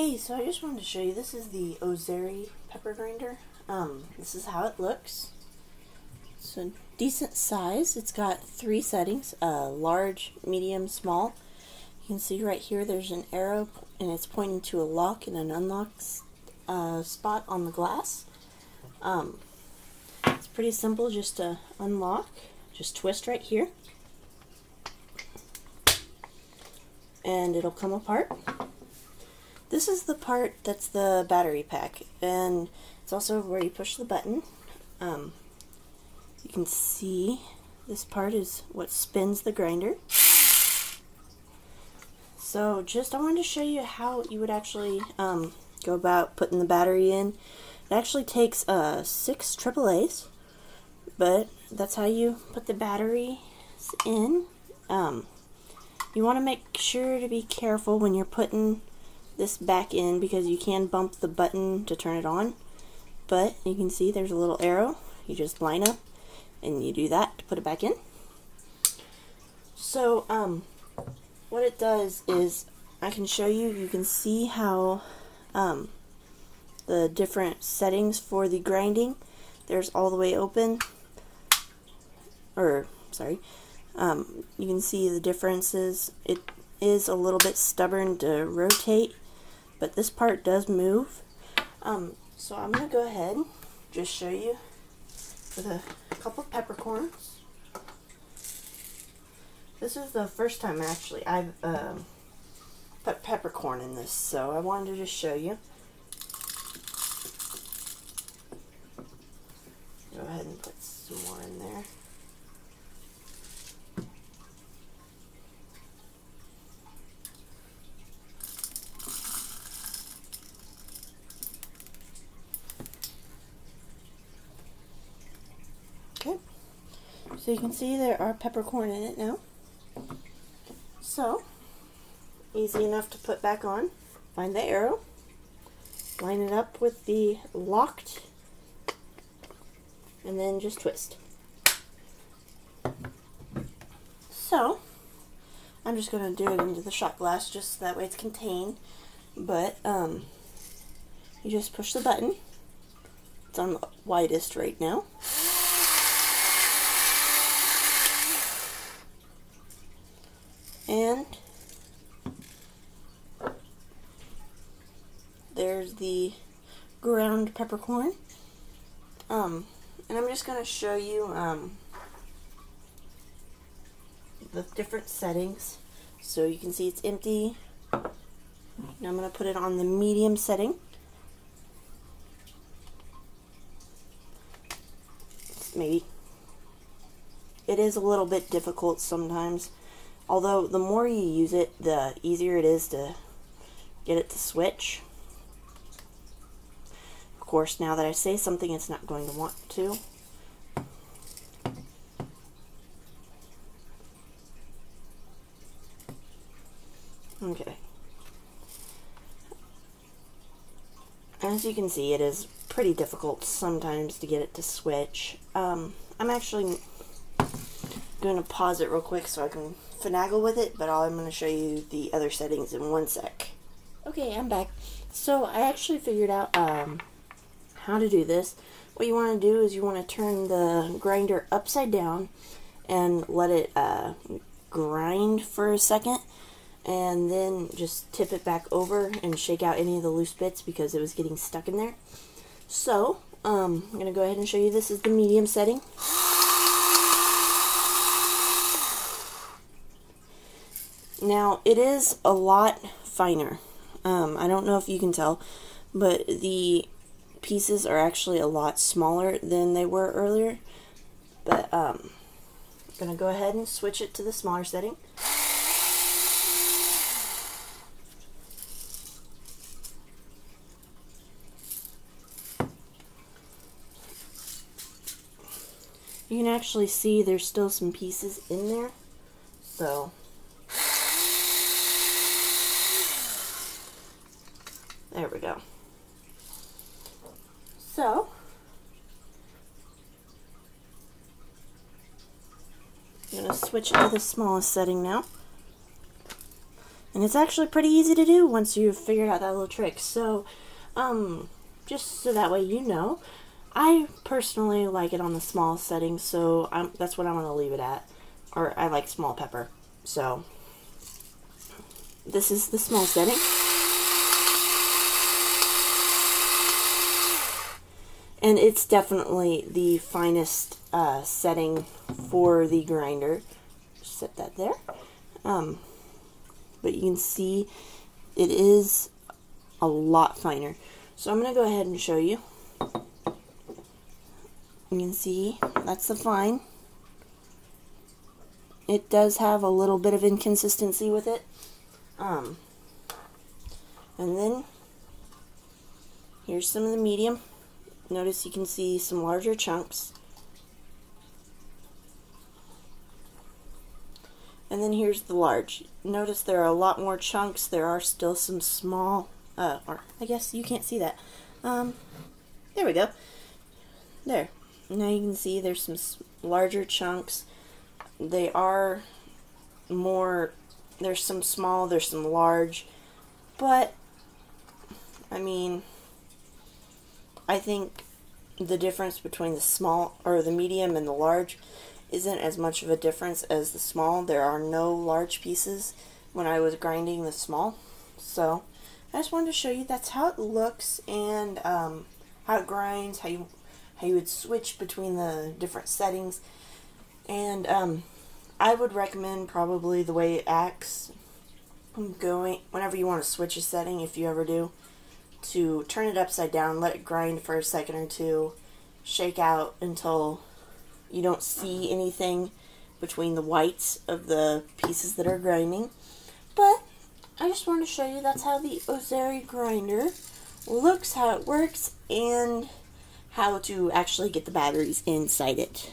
Hey, so I just wanted to show you, this is the Ozeri pepper grinder. This is how it looks. It's a decent size. It's got 3 settings, large, medium, small. You can see right here there's an arrow and it's pointing to a lock and an unlock spot on the glass. It's pretty simple just to unlock. Just twist right here and it'll come apart. This is the part that's the battery pack, and it's also where you push the button. You can see this part is what spins the grinder. So I wanted to show you how you would actually go about putting the battery in. It actually takes 6 AAAs, but that's how you put the batteries in. You want to make sure to be careful when you're putting this back in, because you can bump the button to turn it on, but you can see there's a little arrow. You just line up and you do that to put it back in. So what it does is, I can show you, you can see how the different settings for the grinding, there's all the way open, or sorry, you can see the differences. It is a little bit stubborn to rotate, but this part does move. So I'm going to go ahead and just show you with a couple of peppercorns. This is the first time actually I've put peppercorn in this, so I wanted to just show you. Go ahead and put some more in there. Okay, so you can see there are peppercorn in it now. So, easy enough to put back on. Find the arrow, line it up with the locked, and then just twist. So, I'm just going to do it into the shot glass just so that way it's contained. But, you just push the button. It's on the widest right now. And there's the ground peppercorn. And I'm just going to show you the different settings. So you can see it's empty. Now I'm going to put it on the medium setting. Maybe. It is a little bit difficult sometimes. Although, the more you use it, the easier it is to get it to switch. Of course, now that I say something, it's not going to want to. Okay. As you can see, it is pretty difficult sometimes to get it to switch. I'm actually going to pause it real quick so I can finagle with it, but I'm going to show you the other settings in one sec. Okay, I'm back. So I actually figured out how to do this. What you want to do is you want to turn the grinder upside down and let it grind for a second, and then just tip it back over and shake out any of the loose bits because it was getting stuck in there. So I'm going to go ahead and show you. This is the medium setting. Now, it is a lot finer. I don't know if you can tell, but the pieces are actually a lot smaller than they were earlier. But I'm going to go ahead and switch it to the smaller setting. You can actually see there's still some pieces in there. So there we go. So, I'm going to switch to the smallest setting now. And it's actually pretty easy to do once you've figured out that little trick. So, just so that way you know, I personally like it on the small setting, so that's what I'm going to leave it at. Or I like small pepper. So, this is the small setting. And it's definitely the finest setting for the grinder. Just set that there. But you can see it is a lot finer. So I'm going to go ahead and show you. You can see that's the fine. It does have a little bit of inconsistency with it. And then here's some of the medium. Notice you can see some larger chunks. And then here's the large. Notice there are a lot more chunks. There are still some small, or I guess you can't see that. There we go. There. Now you can see there's some larger chunks. They are more, there's some small, there's some large. But, I mean, I think the difference between the small, or the medium and the large isn't as much of a difference as the small. There are no large pieces when I was grinding the small. So, I just wanted to show you that's how it looks and how it grinds, how you would switch between the different settings. And I would recommend probably the way it acts, whenever you want to switch a setting, if you ever do, to turn it upside down, let it grind for a second or two, shake out until you don't see anything between the whites of the pieces that are grinding. But I just wanted to show you that's how the Ozeri grinder looks, how it works, and how to actually get the batteries inside it.